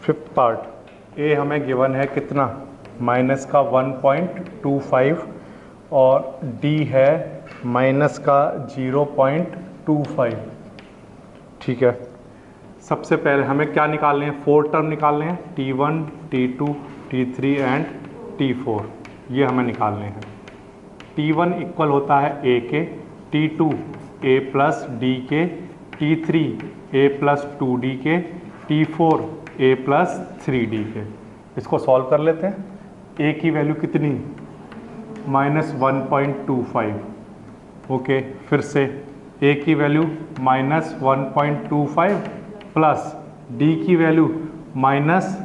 Fifth part A हमें given है कितना, माइनस का 1.25 और डी है माइनस का 0.25। ठीक है, सबसे पहले हमें क्या निकालने हैं, 4 टर्म निकालने हैं, T1, T2, T3 and T4, ये हमें निकालने हैं। T1 इक्वल होता है A के, T2 A प्लस डी के, T3 A प्लस 2D के, T4 A प्लस 3D के। इसको सॉल्व कर लेते हैं। A की वैल्यू कितनी, -1.25। ओके, फिर से A की वैल्यू -1.25 प्लस D की वैल्यू माइनस,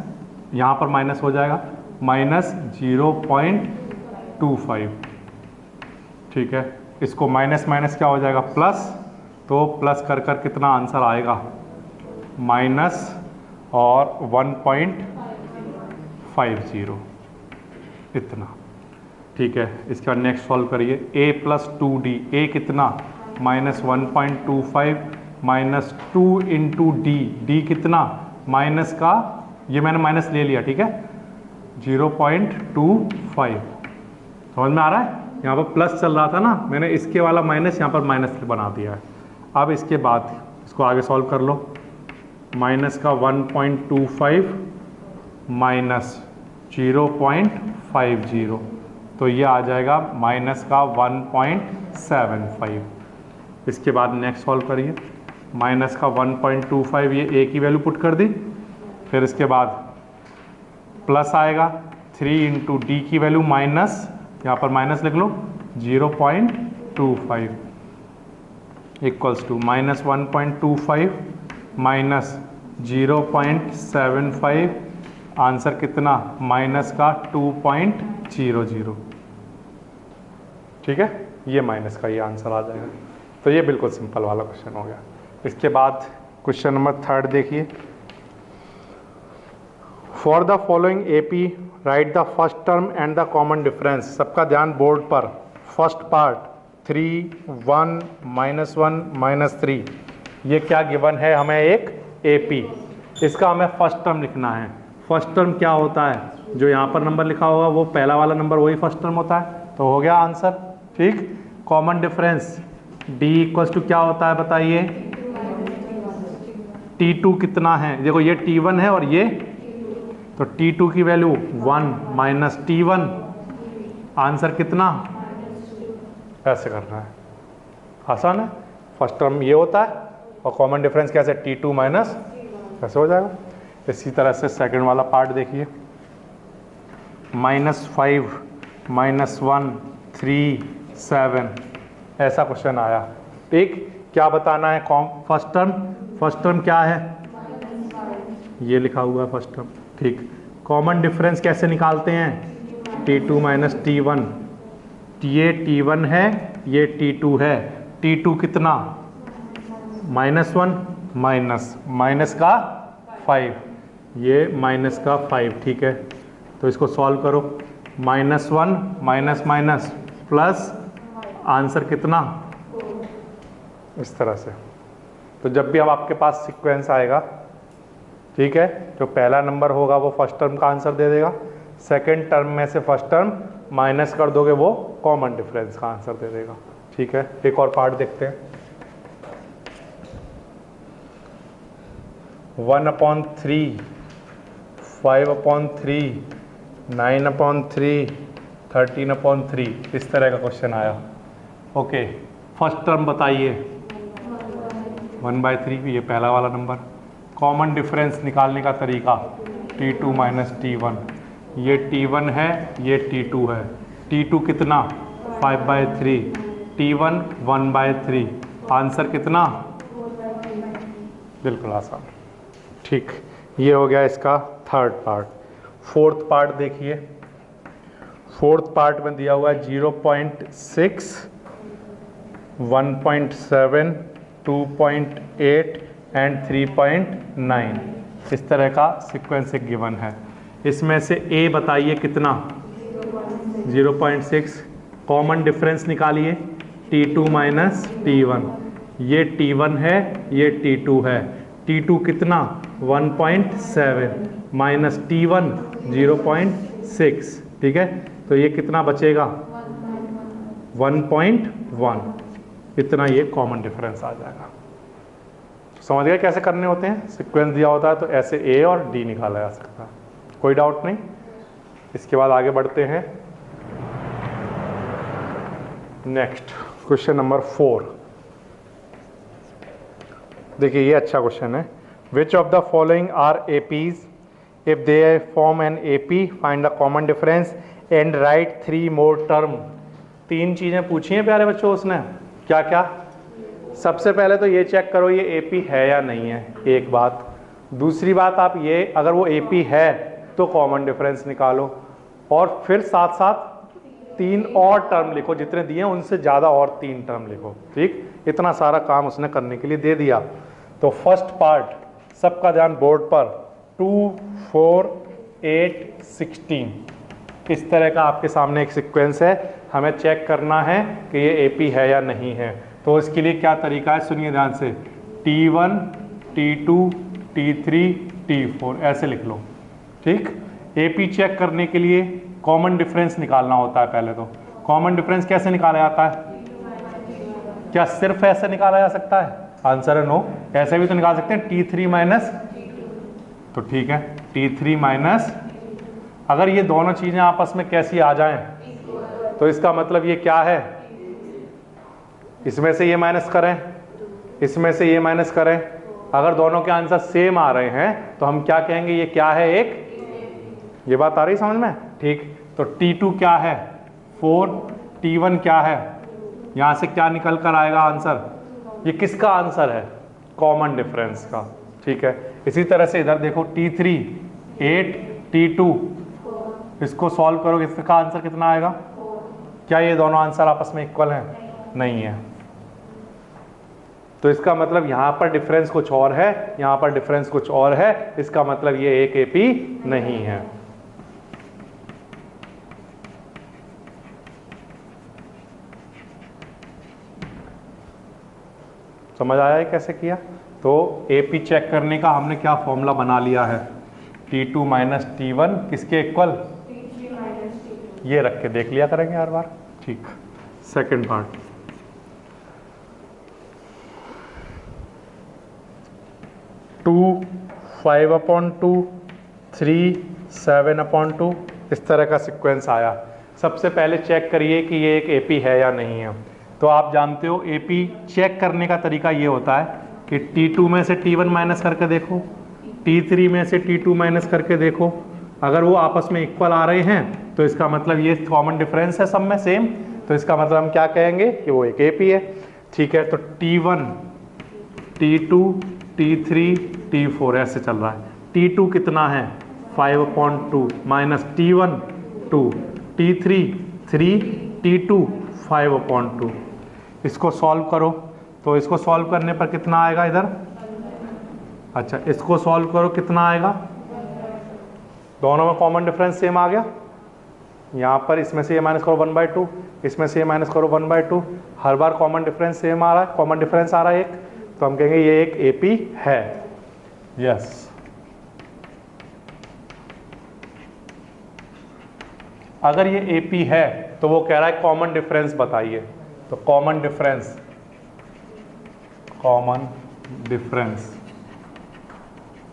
यहाँ पर माइनस हो जाएगा, -0.25। ठीक है, इसको माइनस माइनस क्या हो जाएगा, प्लस, तो प्लस कर कर कितना आंसर आएगा, माइनस और 1.50 इतना। ठीक है, इसके बाद नेक्स्ट सॉल्व करिए। A प्लस 2D, A कितना, -1.25 माइनस 2 इंटू डी, डी कितना, माइनस का, ये मैंने माइनस ले लिया, ठीक है, 0.25। समझ में आ रहा है, यहाँ पर प्लस चल रहा था ना, मैंने इसके वाला माइनस यहाँ पर माइनस बना दिया है। अब इसके बाद इसको आगे सॉल्व कर लो। माइनस का 1.25 माइनस 0.50, तो ये आ जाएगा माइनस का 1.75। इसके बाद नेक्स्ट सॉल्व करिए। माइनस का 1.25, ये A की वैल्यू पुट कर दी, फिर इसके बाद प्लस आएगा 3 इंटू डी की वैल्यू माइनस, यहाँ पर माइनस लिख लो, 0.25 equals to minus 1.25 minus 0.75, answer कितना, माइनस का 2.00। ठीक है, ये माइनस का ये आंसर आ जाएगा। तो ये बिल्कुल सिंपल वाला क्वेश्चन हो गया। इसके बाद क्वेश्चन नंबर 3 देखिए। For the following AP right the first term and the common difference. सबका ध्यान बोर्ड पर। फर्स्ट पार्ट 3, 1, -1, -3, ये क्या गिवन है हमें, एक AP। इसका हमें फर्स्ट टर्म लिखना है। फर्स्ट टर्म क्या होता है, जो यहाँ पर नंबर लिखा होगा वो पहला वाला नंबर वही फर्स्ट टर्म होता है, तो हो गया आंसर। ठीक, common difference D equals to क्या होता है बताइए, T2 कितना है, देखो ये T1 है और ये, तो T2 की वैल्यू 1 माइनस T1, आंसर कितना, ऐसे करना है, आसान है। फर्स्ट टर्म ये होता है और कॉमन डिफरेंस कैसे, T2 माइनस, ऐसे हो जाएगा। इसी तरह से सेकंड वाला पार्ट देखिए। -5, -1, 3, 7, ऐसा क्वेश्चन आया। ठीक, क्या बताना है, फर्स्ट टर्म, फर्स्ट टर्म क्या है, ये लिखा हुआ है फर्स्ट टर्म। ठीक, कॉमन डिफरेंस कैसे निकालते हैं, T2 माइनस T1, ये T1 है, ये T2 है, T2 कितना, -1 माइनस का 5, ये माइनस का 5। ठीक है, तो इसको सॉल्व करो। -1 माइनस माइनस प्लस, आंसर कितना, इस तरह से। तो जब भी अब आपके पास सीक्वेंस आएगा, ठीक है, जो पहला नंबर होगा वो फर्स्ट टर्म का आंसर दे देगा, सेकंड टर्म में से फर्स्ट टर्म माइनस कर दोगे वो कॉमन डिफरेंस का आंसर दे देगा। ठीक है, एक और पार्ट देखते हैं। 1/3, 5/3, 9/3, 13/3, इस तरह का क्वेश्चन आया। ओके, फर्स्ट टर्म बताइए, 1/3, ये पहला वाला नंबर। कॉमन डिफरेंस निकालने का तरीका, T2 माइनस T1, ये T1 है, ये T2 है, T2 कितना, 5/3, T1 1/3, आंसर कितना, बिल्कुल आसान। ठीक, ये हो गया इसका थर्ड पार्ट। फोर्थ पार्ट देखिए। फोर्थ पार्ट में दिया हुआ है 0.6, 1.7, 2.8 एंड 3.9, इस तरह का सीक्वेंस एक गिवन है। इसमें से A बताइए कितना, 0.6, कॉमन डिफरेंस निकालिए, T2 माइनस T1, ये T1 है, ये T2 है, T2 कितना 1.7 माइनस T1 0.6, ठीक है। तो ये कितना बचेगा 1.1, इतना ये कॉमन डिफरेंस आ जाएगा। समझ गए कैसे करने होते हैं? सीक्वेंस दिया होता है तो ऐसे A और D निकाला जा सकता है, कोई डाउट नहीं। इसके बाद आगे बढ़ते हैं। Next question number 4। देखिए ये अच्छा क्वेश्चन है। Which of the following are APs, if they form an AP find the common difference and write 3 more term. 3 चीजें पूछी हैं प्यारे बच्चों उसने, क्या क्या? सबसे पहले तो ये चेक करो ये एपी है या नहीं है, एक बात। दूसरी बात आप ये, अगर वो एपी है तो कॉमन डिफरेंस निकालो, और फिर साथ साथ 3 और टर्म लिखो, जितने दिए हैं उनसे ज़्यादा और 3 टर्म लिखो, ठीक। इतना सारा काम उसने करने के लिए दे दिया। तो फर्स्ट पार्ट, सबका ध्यान बोर्ड पर, 2, 4, 8, 16 इस तरह का आपके सामने एक सीक्वेंस है। हमें चेक करना है कि ये एपी है या नहीं है। तो इसके लिए क्या तरीका है, सुनिए ध्यान से। T1, T2, T3, T4 ऐसे लिख लो, ठीक। एपी चेक करने के लिए कॉमन डिफरेंस निकालना होता है पहले। तो कॉमन डिफरेंस कैसे निकाला जाता है? क्या सिर्फ ऐसे निकाला जा सकता है? आंसर है नो। ऐसे भी तो निकाल सकते हैं, T3 माइनस, तो ठीक है T3 माइनस, अगर ये दोनों चीजें आपस में कैसी आ जाएं तो इसका मतलब ये क्या है, इसमें से ये माइनस करें, इसमें से ये माइनस करें। अगर दोनों के आंसर सेम आ रहे हैं तो हम क्या कहेंगे, ये क्या है, एक। ये बात आ रही समझ में, ठीक। तो T2 क्या है 4, T1 क्या है, यहां से क्या निकल कर आएगा आंसर, ये किसका आंसर है, कॉमन डिफरेंस का, ठीक है। इसी तरह से इधर देखो T3 8, T2, इसको सॉल्व करोगे, इसका आंसर कितना आएगा? क्या ये दोनों आंसर आपस में इक्वल हैं? नहीं है। तो इसका मतलब यहां पर डिफरेंस कुछ और है, यहां पर डिफरेंस कुछ और है, इसका मतलब ये एक एपी नहीं है। समझ आया है कैसे किया? तो एपी चेक करने का हमने क्या फॉर्मूला बना लिया है, T2 माइनस T1 किसके इक्वल, ये रख के देख लिया करेंगे हर बार, ठीक। सेकंड पार्ट, 2 5/2, 3 7/2 इस तरह का सीक्वेंस आया। सबसे पहले चेक करिए कि ये एक एपी है या नहीं है। तो आप जानते हो एपी चेक करने का तरीका ये होता है कि T2 में से T1 माइनस करके देखो, T3 में से T2 माइनस करके देखो। अगर वो आपस में इक्वल आ रहे हैं तो इसका मतलब ये कॉमन डिफरेंस है सब में सेम, तो इसका मतलब हम क्या कहेंगे कि वो एक एपी है, ठीक है। तो T1, T2, T3, T4 ऐसे चल रहा है। T2 कितना है 5/2 माइनस T1 2, T3 3, T2 5/2। इसको सॉल्व करो, तो इसको सॉल्व करने पर कितना आएगा इधर, अच्छा इसको सॉल्व करो कितना आएगा, दोनों में कॉमन डिफरेंस सेम आ गया। यहाँ पर इसमें से ये माइनस करो 1/2, इसमें से ये माइनस करो 1/2, हर बार कॉमन डिफरेंस सेम आ रहा है, कॉमन डिफरेंस आ रहा है एक, तो हम कहेंगे ये एक एपी है, यस। अगर ये एपी है तो वो कह रहा है कॉमन डिफरेंस बताइए, तो common difference, common difference,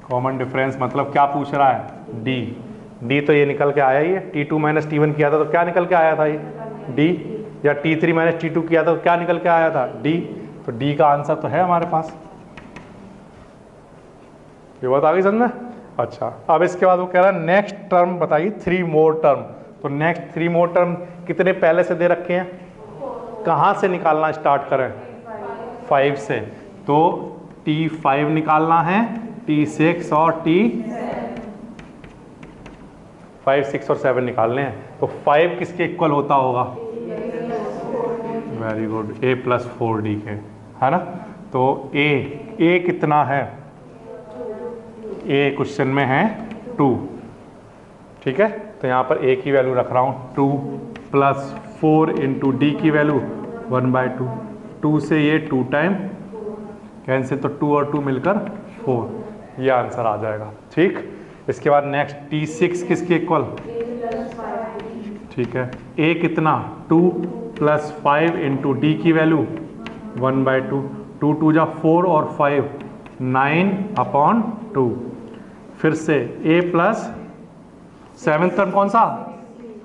common difference मतलब क्या पूछ रहा है, डी। डी तो ये निकल के आया ही है, T2 माइनस T1 किया था तो क्या निकल के आया था ये, डी। या T3 माइनस T2 किया था तो क्या निकल के आया था, डी। तो डी का आंसर तो है हमारे पास। ये बात आ गई समझ में? अच्छा, अब इसके बाद वो कह रहा है नेक्स्ट टर्म बताइए 3 मोर टर्म। तो नेक्स्ट 3 मोर टर्म कितने पहले से दे रखे हैं, कहाँ से निकालना स्टार्ट करें, 5 से। तो T5 निकालना है, T6 और T5 6 और 7 निकालने हैं। तो 5 किसके इक्वल होता होगा, वेरी गुड, A + 4D के, है ना। तो A कितना है, A क्वेश्चन में है 2, ठीक है। तो यहाँ पर A की वैल्यू रख रहा हूँ 2 + 4 × D की वैल्यू 1/2। 2 से ये 2 टाइम कैंसिल, तो 2 और 2 मिलकर 4, ये आंसर आ जाएगा। ठीक, इसके बाद नेक्स्ट T6 किसके इक्वल? ठीक है, A कितना? 2 + 5 इंटू डी की वैल्यू 1/2, 2 2 जा 4 और 5 9/2। फिर से A प्लस 7th टर्म कौन सा?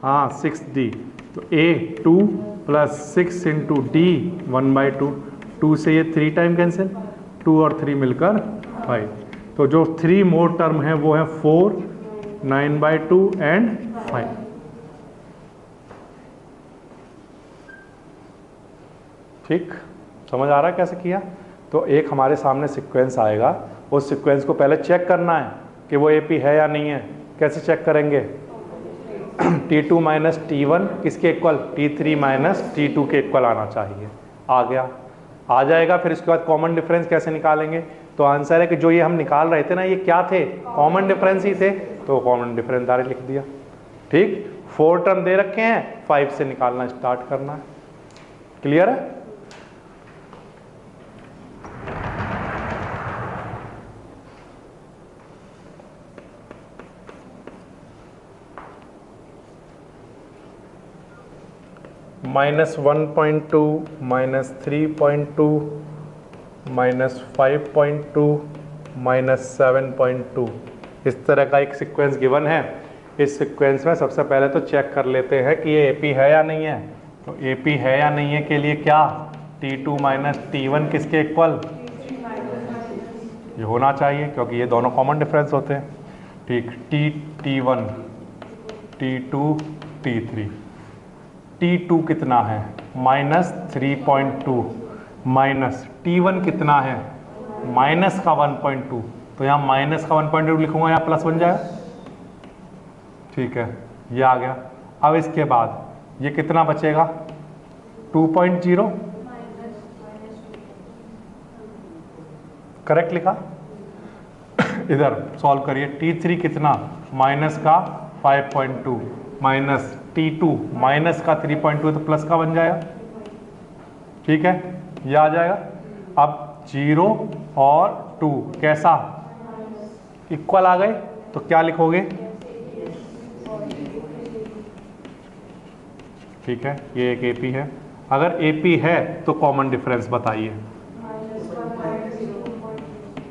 हाँ 6D, तो A 2 + 6 इंटू डी 1/2, 2 से ये 3 टाइम कैंसिल, 2 और 3 मिलकर 5, तो जो 3 मोर टर्म है वो है 4, 9/2 एंड 5। ठीक, समझ आ रहा है कैसे किया? तो एक हमारे सामने सीक्वेंस आएगा, उस सीक्वेंस को पहले चेक करना है कि वो AP है या नहीं है। कैसे चेक करेंगे? T2 माइनस T1 किसके इक्वल? T3 माइनस T2 के इक्वल आना चाहिए। आ गया, आ जाएगा। फिर इसके बाद कॉमन डिफरेंस कैसे निकालेंगे? तो आंसर है कि जो ये हम निकाल रहे थे ना, ये क्या थे? कॉमन डिफरेंस ही थे, तो कॉमन डिफरेंस डायरेक्ट लिख दिया। ठीक, 4 टर्म दे रखे हैं, 5 से निकालना स्टार्ट करना है। क्लियर है? -1.2, -3.2, -5.2, -7.2, इस तरह का एक सीक्वेंस गिवन है। इस सीक्वेंस में सबसे पहले तो चेक कर लेते हैं कि ये AP है या नहीं है। तो AP है या नहीं है के लिए क्या? T2 माइनस T1 किसके इक्वल? ये होना चाहिए, क्योंकि ये दोनों कॉमन डिफरेंस होते हैं। ठीक, T1, T2, T3, T2 कितना है? -3.2, माइनस T1 कितना है? माइनस का 1.2, तो यहाँ माइनस का 1.2 लिखूंगा, यहाँ प्लस बन जाएगा। ठीक है, ये आ गया। अब इसके बाद ये कितना बचेगा? 2.0, करेक्ट लिखा। इधर सॉल्व करिए। T3 कितना? माइनस का 5.2, माइनस T2 माइनस का 3.2, तो प्लस का बन जाएगा। ठीक है, ये आ जाएगा। अब 0 और 2 कैसा? इक्वल आ गए, तो क्या लिखोगे? ठीक है, ये एक AP है। अगर AP है तो कॉमन डिफरेंस बताइए।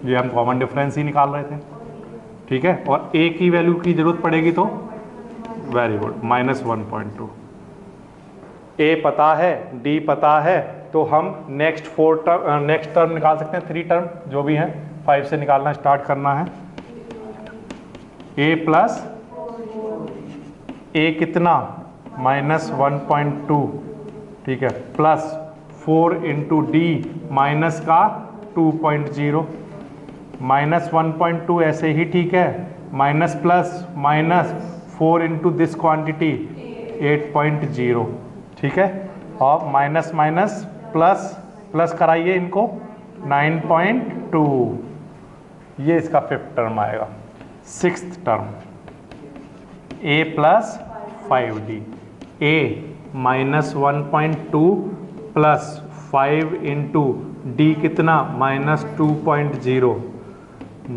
ये हम कॉमन डिफरेंस ही निकाल रहे थे। ठीक है, और A की वैल्यू की जरूरत पड़ेगी तो वेरी गुड, -1.2। A पता है, D पता है, तो हम नेक्स्ट टर्म निकाल सकते हैं। 3 टर्म जो भी हैं, 5 से निकालना स्टार्ट करना है। A प्लस A कितना? -1.2, ठीक है, प्लस 4 इंटू D माइनस का 2.0, -1.2 ऐसे ही ठीक है, minus plus minus 4 into this quantity 8.0, ठीक है, और माइनस माइनस प्लस प्लस कराइए इनको 9.2, ये इसका 5th टर्म आएगा। 6th term A plus 5D, A -1.2 plus 5 into D कितना? -2.0,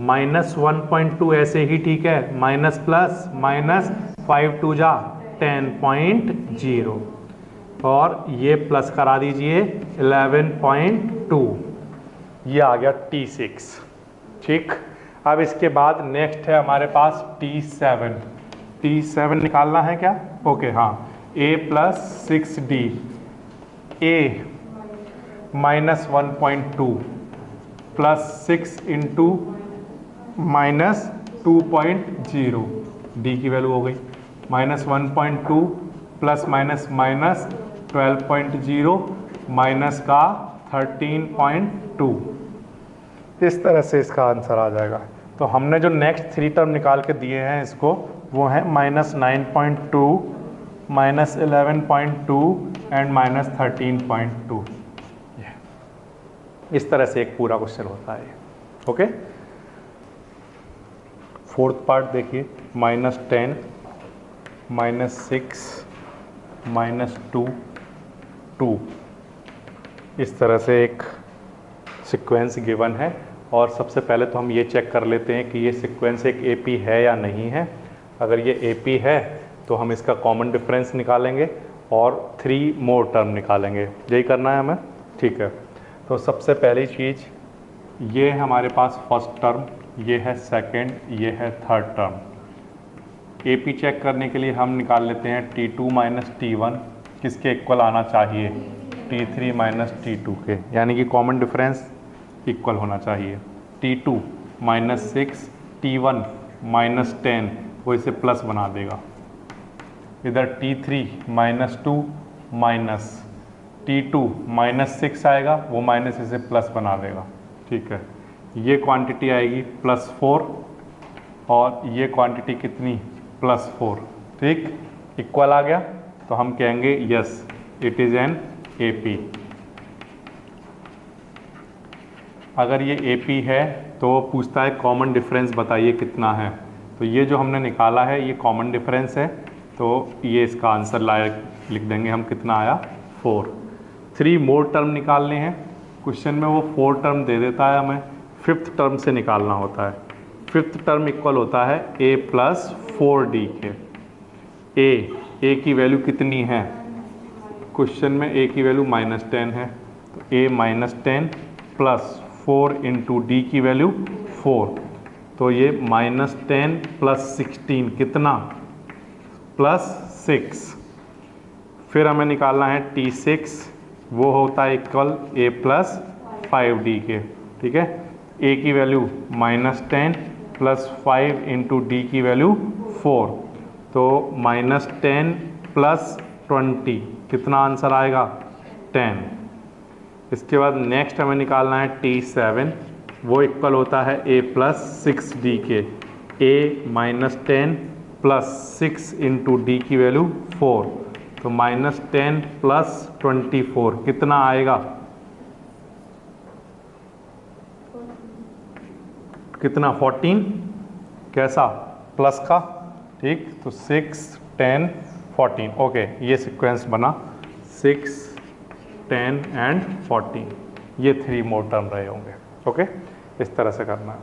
-1.2 ऐसे ही ठीक है, माइनस प्लस माइनस 5 2 जा 10.0, और ये प्लस करा दीजिए 11.2, ये आ गया T6। ठीक, अब इसके बाद नेक्स्ट है हमारे पास T7। T7 निकालना है क्या? ओके, हाँ, A plus 6D, A -1.2 plus 6 into -2.0, D की वैल्यू हो गई -1.2 प्लस माइनस माइनस 12.0 माइनस का 13.2, इस तरह से इसका आंसर आ जाएगा। तो हमने जो नेक्स्ट 3 टर्म निकाल के दिए हैं इसको, वो है -9.2, -11.2 एंड -13.2। इस तरह से एक पूरा क्वेश्चन होता है। ओके, 4th पार्ट देखिए, -10, -6, -2, 2, इस तरह से एक सीक्वेंस गिवन है, और सबसे पहले तो हम ये चेक कर लेते हैं कि ये सीक्वेंस एक AP है या नहीं है। अगर ये AP है तो हम इसका कॉमन डिफरेंस निकालेंगे और 3 मोर टर्म निकालेंगे। यही करना है हमें, ठीक है। तो सबसे पहली चीज़, ये है हमारे पास फर्स्ट टर्म, ये है सेकंड, ये है थर्ड टर्म। AP चेक करने के लिए हम निकाल लेते हैं T2 माइनस T1 किसके इक्वल आना चाहिए, T3 माइनस T2 के, यानी कि कॉमन डिफरेंस इक्वल होना चाहिए। T2 माइनस 6, T1 माइनस 10, वो इसे प्लस बना देगा। इधर T3 minus 2 minus T2 minus 6 आएगा, वो माइनस इसे प्लस बना देगा, ठीक है। ये क्वांटिटी आएगी +4 और ये क्वांटिटी कितनी, +4, ठीक। इक्वल आ गया तो हम कहेंगे yes it is an AP। अगर ये AP है तो वो पूछता है कॉमन डिफरेंस बताइए कितना है। तो ये जो हमने निकाला है ये कॉमन डिफरेंस है, तो ये इसका आंसर लायक लिख देंगे हम, कितना आया 4। 3 मोर टर्म निकालने हैं, क्वेश्चन में वो 4 टर्म दे देता है, हमें 5th टर्म से निकालना होता है। 5th टर्म इक्वल होता है A प्लस 4D के। A की वैल्यू कितनी है, क्वेश्चन में A की वैल्यू -10 है, तो A -10 प्लस 4 इंटू D की वैल्यू 4, तो ये -10 प्लस 16 कितना, +6। फिर हमें निकालना है T6, वो होता है इक्वल A प्लस 5D के, ठीक है। A की वैल्यू -10 प्लस 5 इंटू D की वैल्यू 4, तो -10 प्लस 20 कितना आंसर आएगा, 10। इसके बाद नेक्स्ट हमें निकालना है T7, वो इक्वल होता है A प्लस 6D के। A -10 प्लस 6 इंटू D की वैल्यू 4, तो -10 प्लस 24 कितना आएगा, कितना 14, कैसा, प्लस का, ठीक। तो 6, 10, 14, ओके। ये सीक्वेंस बना 6, 10 एंड 14, ये 3 मोर टर्म रहे होंगे, ओके। इस तरह से करना है।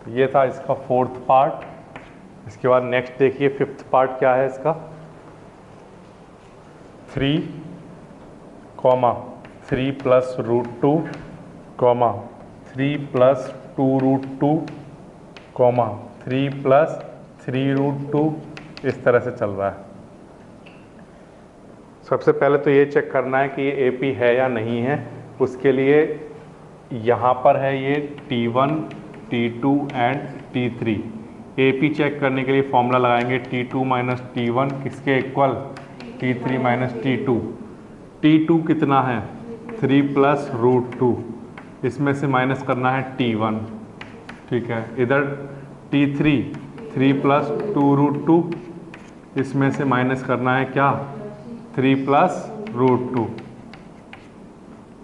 तो ये था इसका 4th पार्ट। इसके बाद नेक्स्ट देखिए 5th पार्ट क्या है इसका, 3, 3 प्लस √2, 3 प्लस 2√2, 3 प्लस 3√2, इस तरह से चल रहा है। सबसे पहले तो ये चेक करना है कि ये AP है या नहीं है। उसके लिए यहाँ पर है ये T1, T2 and T3। AP check करने के लिए फॉर्मूला लगाएंगे T2 माइनस T1 किसके equal, T3 minus T2। T2 कितना है, 3 प्लस √2, इसमें से माइनस करना है T1, ठीक है। इधर T3 3 प्लस 2√2, इसमें से माइनस करना है क्या, 3 प्लस √2।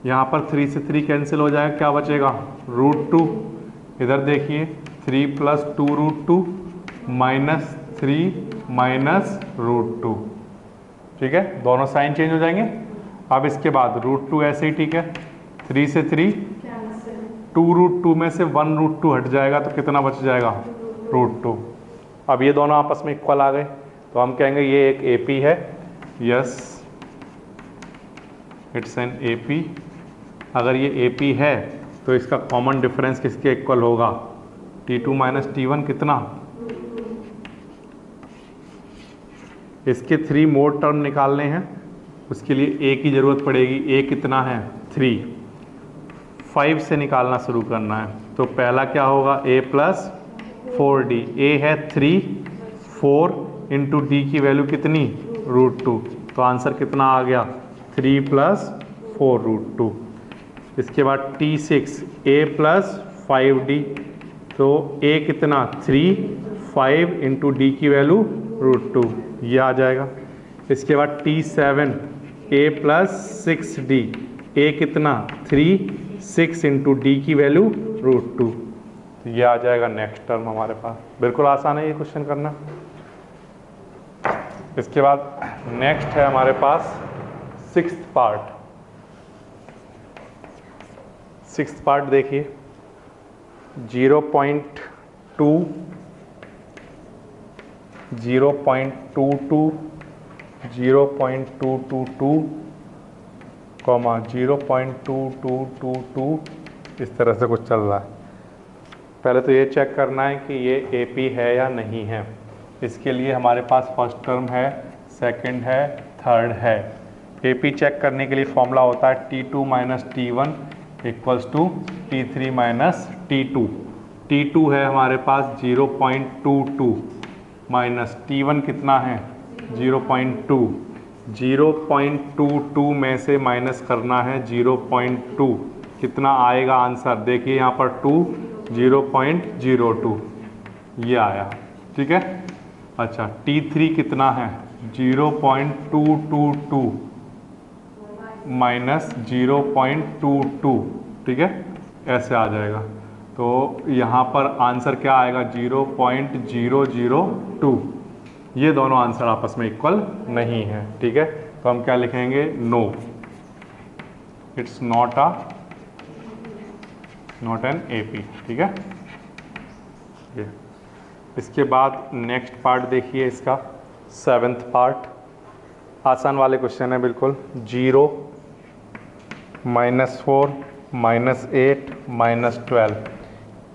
यहाँ पर 3 से 3 कैंसिल हो जाएगा, क्या बचेगा, √2। इधर देखिए 3 प्लस 2√2 माइनस 3 माइनस √2, ठीक है। दोनों साइन चेंज हो जाएंगे। अब इसके बाद √2 ऐसे ही, ठीक है। 3 से 3, 2√2 में से 1√2 हट जाएगा, तो कितना बच जाएगा, √2। अब ये दोनों आपस में इक्वल आ गए, तो हम कहेंगे ये एक AP है, यस इट्स एन AP। अगर ये AP है तो इसका कॉमन डिफरेंस किसके इक्वल होगा, T2 माइनस T1 कितना, इसके 3 मोर टर्म निकालने हैं। उसके लिए A की ज़रूरत पड़ेगी। A कितना है, 3, 5 से निकालना शुरू करना है। तो पहला क्या होगा, A प्लस 4D। A है 3, 4 इंटू D की वैल्यू कितनी, √2, तो आंसर कितना आ गया, 3 प्लस 4√2। इसके बाद T6 A प्लस 5D, तो A कितना, 3, 5 इंटू D की वैल्यू √2, ये आ जाएगा। इसके बाद T7 A plus 6D, A कितना, 3, 6 इंटू D की वैल्यू √2, तो ये आ जाएगा नेक्स्ट टर्म हमारे पास। बिल्कुल आसान है ये क्वेश्चन करना। इसके बाद नेक्स्ट है हमारे पास 6th पार्ट। 6th पार्ट देखिए, 0.2 0.22 0.222 0.2222 इस तरह से कुछ चल रहा है। पहले तो ये चेक करना है कि ये AP है या नहीं है। इसके लिए हमारे पास फर्स्ट टर्म है, सेकंड है, थर्ड है। AP चेक करने के लिए फॉर्मूला होता है T2 minus T1 equals to T3 minus T2। T2 है हमारे पास 0.22 माइनस T1 कितना है 0.2। 0.22 में से माइनस करना है 0.2, कितना आएगा आंसर देखिए यहाँ पर 2 0.02 ये आया, ठीक है। अच्छा T3 कितना है 0.222 माइनस 0.22, ठीक है, ऐसे आ जाएगा। तो यहाँ पर आंसर क्या आएगा 0.002। ये दोनों आंसर आपस में इक्वल नहीं है, ठीक है। तो हम क्या लिखेंगे no, it's not an AP, ठीक है। ये इसके बाद नेक्स्ट पार्ट देखिए, इसका 7th पार्ट आसान वाले क्वेश्चन है बिल्कुल। 0 -4 -8 -12,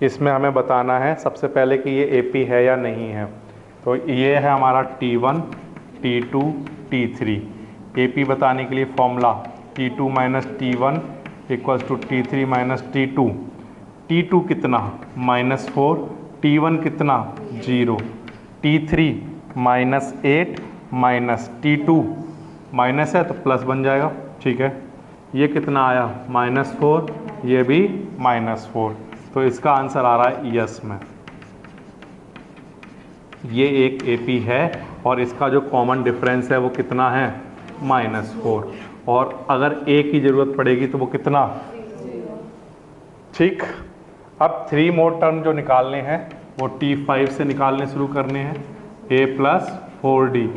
इसमें हमें बताना है सबसे पहले कि ये AP है या नहीं है। तो ये है हमारा T1 T2 T3। AP बताने के लिए formula T2 minus T1 equals to T3 minus T2। T2 कितना -4, T1 कितना 0, T3 -8 माइनस T2 माइनस है तो प्लस बन जाएगा, ठीक है। ये कितना आया -4, ये भी -4, तो इसका आंसर आ रहा है यस में। ये एक AP है और इसका जो कॉमन डिफरेंस है वो कितना है -4, और अगर A की ज़रूरत पड़ेगी तो वो कितना, ठीक। अब 3 मोर टर्म जो निकालने हैं वो T5 से निकालने शुरू करने हैं। A + 4D,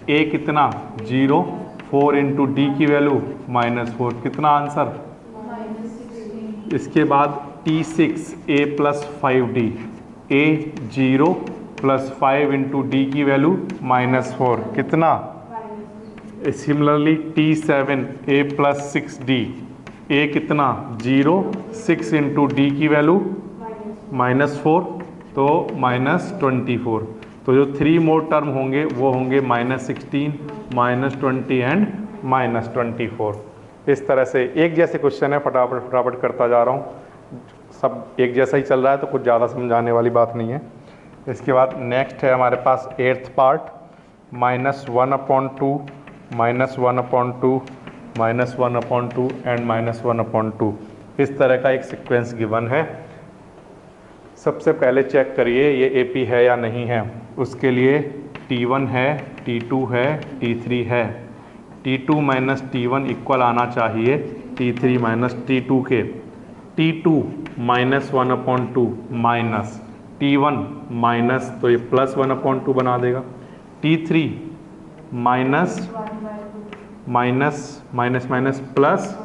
A कितना 0, 4 इंटू D की वैल्यू -4, कितना आंसर। इसके बाद T6 A + 5D, A 0 + 5 into D की वैल्यू -4, कितना। Similarly T7 A + 6D, A कितना 0, 6 इंटू D की वैल्यू -4 तो -24। तो जो 3 मोर टर्म होंगे वो होंगे -16 -20 एंड -24। इस तरह से एक जैसे क्वेश्चन है, फटाफट करता जा रहा हूँ, सब एक जैसा ही चल रहा है तो कुछ ज़्यादा समझाने वाली बात नहीं है। इसके बाद नेक्स्ट है हमारे पास 8th पार्ट -1/2 -1/2 -1/2 एंड -1/2। इस तरह का एक सीक्वेंस गिवन है। सबसे पहले चेक करिए ये AP है या नहीं है। उसके लिए T1 है, T2 है, T3 है। T2 माइनस T1 इक्वल आना चाहिए T3 माइनस T2 के। T2 -1/2 माइनस T1 माइनस, तो ये +1/2 बना देगा। T3 माइनस प्लस,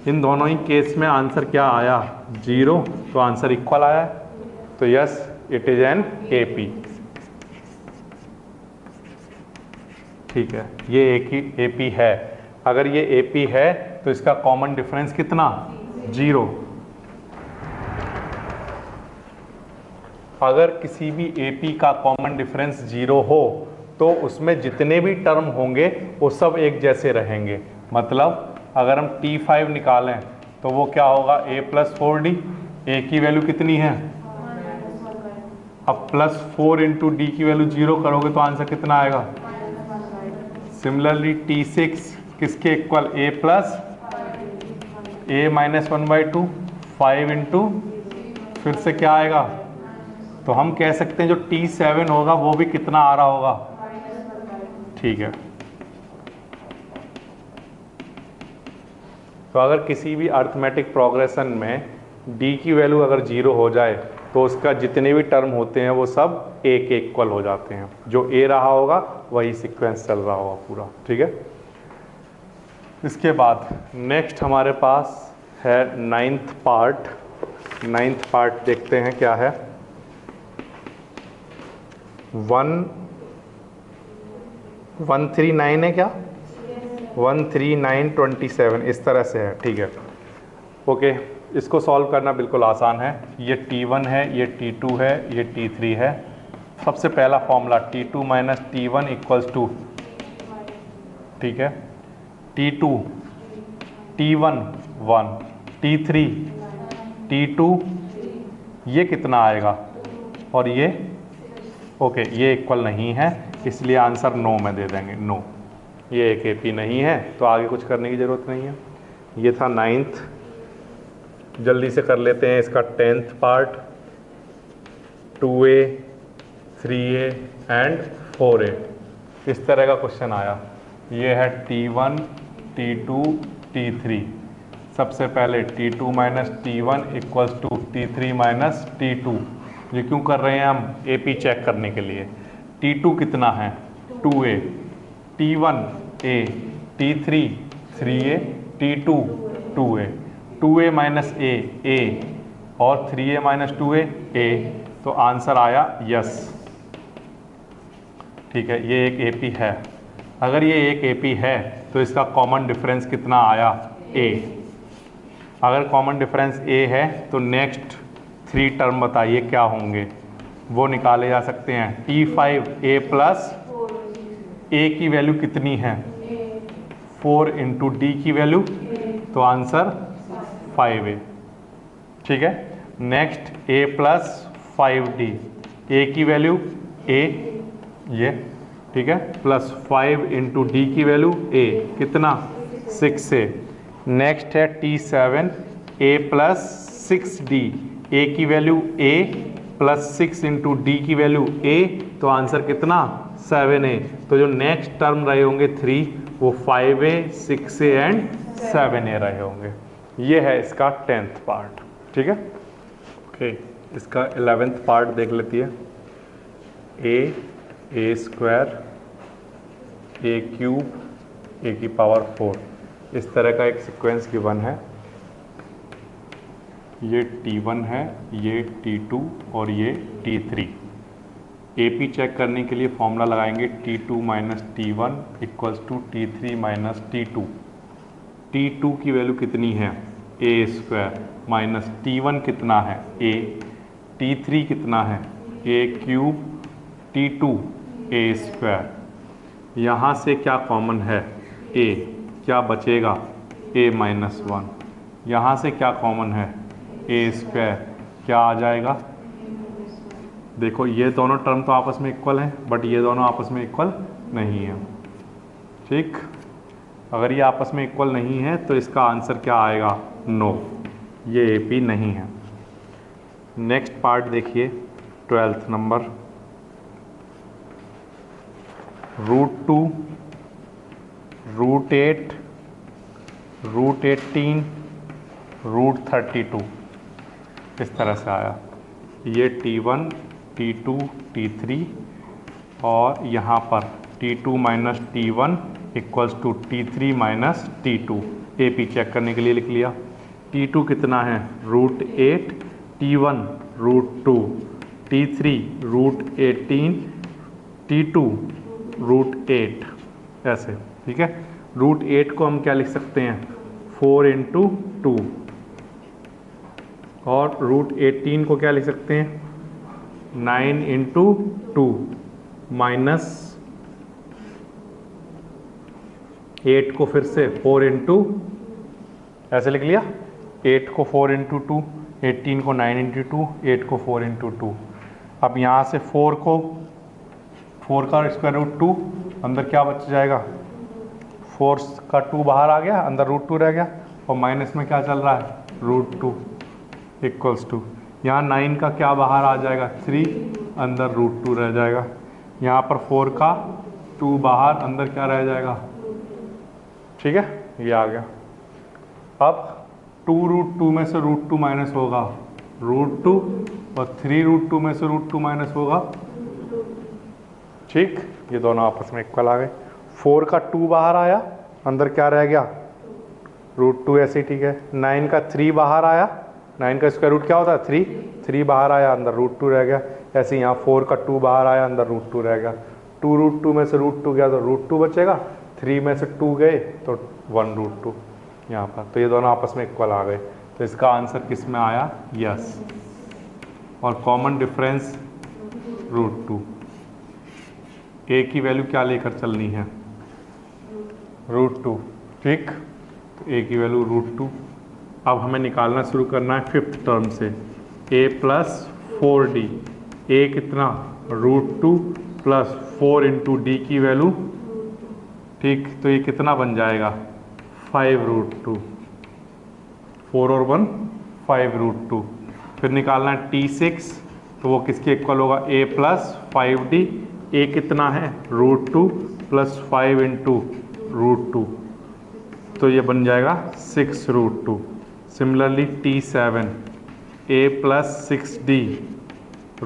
इन दोनों ही केस में आंसर क्या आया 0, तो आंसर इक्वल आया है। तो yes it is an AP, ठीक है। ये एक ही AP है। अगर ये AP है तो इसका कॉमन डिफरेंस कितना 0। अगर किसी भी AP का कॉमन डिफरेंस 0 हो तो उसमें जितने भी टर्म होंगे वो सब एक जैसे रहेंगे। मतलब अगर हम T5 निकालें तो वो क्या होगा A + 4D, A की वैल्यू कितनी है, अब +4 इंटू D की वैल्यू 0 करोगे तो आंसर कितना आएगा। सिमिलरली T6 किसके इक्वल A -1/2, 5 इंटू फिर से क्या आएगा, तो हम कह सकते हैं जो T7 होगा वो भी कितना आ रहा होगा, ठीक है। तो अगर किसी भी अर्थमेटिक प्रोग्रेशन में D की वैल्यू अगर 0 हो जाए तो उसका जितने भी टर्म होते हैं वो सब A के इक्वल हो जाते हैं। जो A रहा होगा वही सीक्वेंस चल रहा होगा पूरा, ठीक है। इसके बाद नेक्स्ट हमारे पास है 9th पार्ट नाइन्थ पार्ट देखते हैं क्या है। 139 है क्या? 13927 इस तरह से है, ठीक है। ओके, इसको सॉल्व करना बिल्कुल आसान है। ये T1 है, ये T2 है, ये T3 है। सबसे पहला formula T2 minus T1 equals to, ठीक है, T2 T1 1, T3 T2, ये कितना आएगा और ये ओके ये इक्वल नहीं है, इसलिए आंसर नो में दे देंगे। नो, ये एक AP नहीं है, तो आगे कुछ करने की ज़रूरत नहीं है। ये था नाइन्थ। जल्दी से कर लेते हैं इसका 10th part. 2A 3A and 4A इस तरह का क्वेश्चन आया। ये है T1 T2 T3। सबसे पहले T2 minus T1 equals to T3 minus T2। ये क्यों कर रहे हैं हम? AP चेक करने के लिए। T2 कितना है? 2A, T1 A, T3 3A, T2 2A। 2A minus A और 3A माइनस 2A A, तो आंसर आया यस। ठीक है, ये एक AP है। अगर ये एक AP है तो इसका कॉमन डिफरेंस कितना आया? A। अगर कॉमन डिफरेंस A है तो नेक्स्ट 3 टर्म बताइए क्या होंगे, वो निकाले जा सकते हैं। T5A प्लस A की वैल्यू कितनी है? 4 इंटू D की वैल्यू, तो आंसर 5A। ठीक है, next A plus 5D, A की वैल्यू A, ये ठीक है, प्लस 5 इंटू D की वैल्यू A, कितना? 6A। नेक्स्ट है T7 A plus 6D, A की value A plus 6 into D की वैल्यू A, तो आंसर कितना? 7A। तो जो नेक्स्ट टर्म रहे होंगे 3, वो 5A 6A एंड 7A रहे होंगे। ये है इसका 10th पार्ट। ठीक है, ओके, इसका 11th पार्ट देख लेती है। A square A cube A की पावर 4, इस तरह का एक सीक्वेंस गिवन है। ये T1 है, ये T2 और ये T3। AP चेक करने के लिए फॉर्मूला लगाएंगे T2 minus T1 equals to T3 minus T2। T2 की वैल्यू कितनी है? A स्क्वायर माइनस T1 कितना है? A। T3 कितना है? A cube, T2 A square. यहाँ से क्या कॉमन है? A, क्या बचेगा? A minus 1। यहाँ से क्या कॉमन है? A स्क्वायर, क्या आ जाएगा? देखो ये दोनों टर्म तो आपस में इक्वल हैं, बट ये दोनों आपस में इक्वल नहीं है। ठीक, अगर ये आपस में इक्वल नहीं है तो इसका आंसर क्या आएगा? नो, ये AP नहीं है। नेक्स्ट पार्ट देखिए, 12th नंबर। √2, √8, √18, √32 इस तरह से आया। ये T1 T2 T3 और यहाँ पर T2 minus T1 equals to T3 minus T2। AP check करने के लिए लिख लिया। T2 कितना है? √8, T1 √2, T3 √18, T2 √8, ऐसे। ठीक है, √8 को हम क्या लिख सकते हैं? 4 इंटू 2, और √18 को क्या लिख सकते हैं? 9 इंटू 2 माइनस 8 को फिर से 4 इंटू, ऐसे लिख लिया। 8 को 4 इंटू 2, 18 को 9 इंटू 2, 8 को 4 इंटू 2। अब यहाँ से 4 का स्क्वायर रूट 2, अंदर क्या बच जाएगा? 4 का 2 बाहर आ गया, अंदर √2 रह गया, और माइनस में क्या चल रहा है? √2 इक्वल्स टू, यहाँ 9 का क्या बाहर आ जाएगा? 3, अंदर √2 रह जाएगा। यहाँ पर 4 का 2 बाहर, अंदर क्या रह जाएगा? ठीक है, ये आ गया। अब 2√2 में से √2 माइनस होगा √2, और 3√2 में से √2 माइनस होगा। ठीक, ये दोनों आपस में इक्वल आ गए। 4 का 2 बाहर आया, अंदर क्या रह गया? √2 ऐसे ही। ठीक है, 9 का 3 बाहर आया, 9 का स्क्वायर रूट क्या होता है 3, 3 बाहर आया अंदर रूट 2 रह गया। ऐसे यहाँ 4 का 2 बाहर आया अंदर रूट 2 रह गया। 2 रूट 2 में से रूट 2 गया तो रूट 2 बचेगा, 3 में से 2 गए तो 1 रूट 2 यहाँ पर। तो ये दोनों आपस में इक्वल आ गए। तो इसका आंसर किस में आया? यस। और कॉमन डिफरेंस रूट 2। ए की वैल्यू क्या लेकर चलनी है? रूट 2। ठीक, तो ए की वैल्यू रूट 2। अब हमें निकालना शुरू करना है फिफ्थ टर्म से, a प्लस 4d। ए कितना? रूट 2 प्लस 4 इंटू डी की वैल्यू। ठीक, तो ये कितना बन जाएगा? 5 रूट 2। 4 और 1 5 रूट 2। फिर निकालना है t6, तो वो किसके इक्वल होगा? a plus 5d। a कितना है? रूट 2 प्लस 5 इंटू रूट 2, तो ये बन जाएगा 6 root 2। Similarly t7, a plus 6d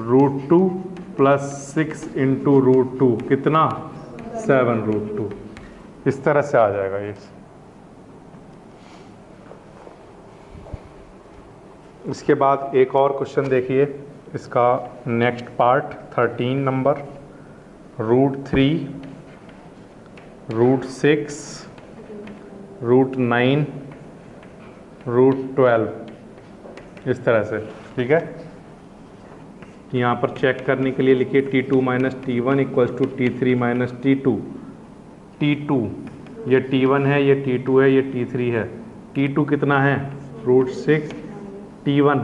root 2 plus 6 into root 2 कितना? 7 रूट 2। इस तरह से आ जाएगा ये। इसके बाद एक और क्वेश्चन देखिए, इसका next part 13 number. Root 3, root 6, root 9, root 12, इस तरह से। ठीक है, यहाँ पर चेक करने के लिए लिखिए t2 minus t1 equals to t3 minus t2। t2 ये t1 है, ये t2 है, ये t3 है। t2 कितना है? रूट 6, t1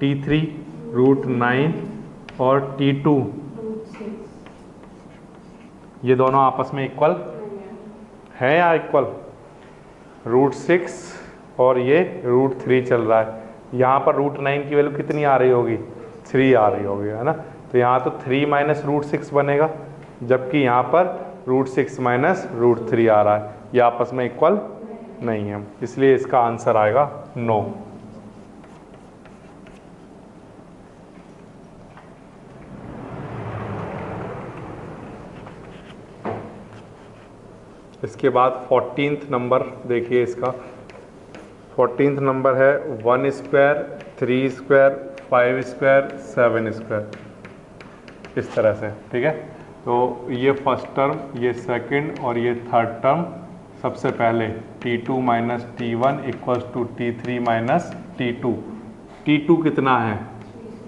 t3 रूट 9 और t2, ये दोनों आपस में इक्वल है या इक्वल? रूट 6 और ये रूट 3 चल रहा है। यहाँ पर रूट 9 की वैल्यू कितनी आ रही होगी? 3 आ रही होगी, है ना। तो यहाँ तो 3 माइनस रूट 6 बनेगा, जबकि यहाँ पर रूट 6 माइनस रूट 3 आ रहा है। ये आपस में इक्वल नहीं है, इसलिए इसका आंसर आएगा नो। इसके बाद 14th नंबर देखिए, इसका 14th नंबर है 1 स्क्वायर, 3 स्क्वायर, 5 स्क्वायर, 7 स्क्वायर, इस तरह से। ठीक है, तो ये फर्स्ट टर्म, ये सेकंड और ये थर्ड टर्म। सबसे पहले t2 minus t1 equals to t3 minus t2। t2 कितना है?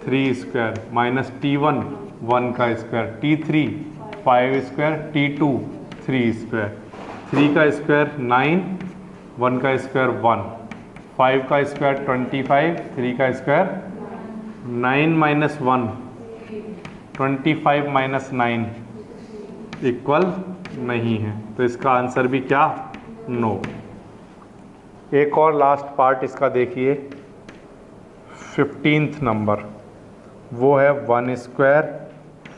3 स्क्वायर माइनस t1 1 का square, t3 5 square, t2 3 square. 3 का स्क्वायर 9, 1 का स्क्वायर 1, 5 का स्क्वायर 25, 3 का स्क्वायर 9 माइनस 1 25 माइनस 9 इक्वल नहीं है। तो इसका आंसर भी क्या? नो। एक और लास्ट पार्ट इसका देखिए, 15th नंबर, वो है 1 स्क्वायर,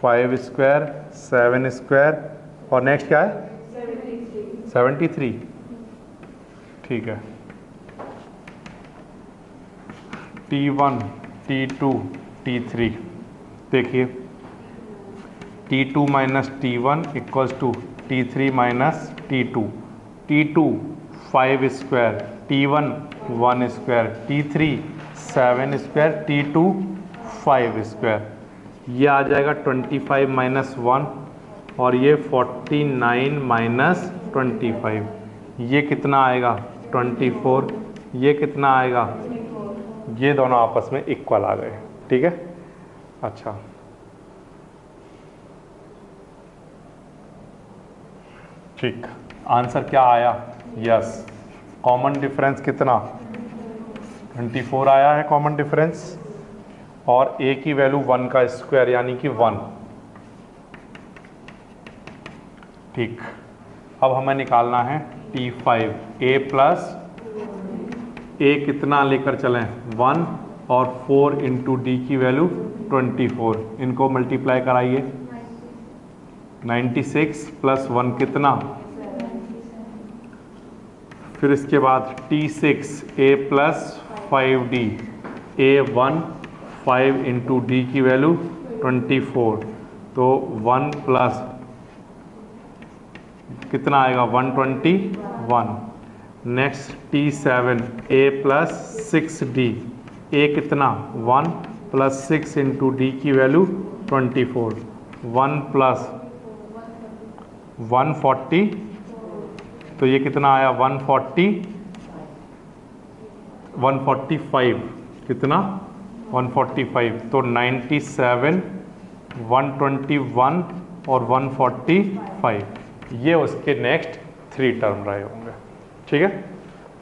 5 स्क्वायर, 7 स्क्वायर और नेक्स्ट क्या है? 73। ठीक है, t1, t2, t3 देखिए, t2 minus t1 equals to t3 minus t2। t2 5 square, t1 1 square, t3 7 square, t2 5 square. ये आ जाएगा 25 माइनस 1 और ये 49 माइनस 25। ये कितना आएगा? 24। ये कितना आएगा? ये दोनों आपस में इक्वल आ गए। ठीक है, अच्छा, ठीक, आंसर क्या आया? यस। कॉमन डिफरेंस कितना? 24 आया है कॉमन डिफरेंस, और a की वैल्यू 1 का स्क्वायर यानी कि 1। ठीक, अब हमें निकालना है t5। a प्लस a कितना लेकर चलें? 1 और 4 इंटू डी की वैल्यू 24। इनको मल्टीप्लाई कराइए। 96 प्लस 1 कितना? फिर इसके बाद t6 a plus 5d, a1 5 into D की वैल्यू 24, तो 1 प्लस कितना आएगा? 121। Next T7 A plus 6D, A कितना 1 प्लस 6 इंटू डी की वैल्यू 24, 1 प्लस 140, तो ये कितना आया 145, कितना 145, तो 97, 121 और 145, ये उसके नेक्स्ट 3 टर्म रहे होंगे। ठीक है।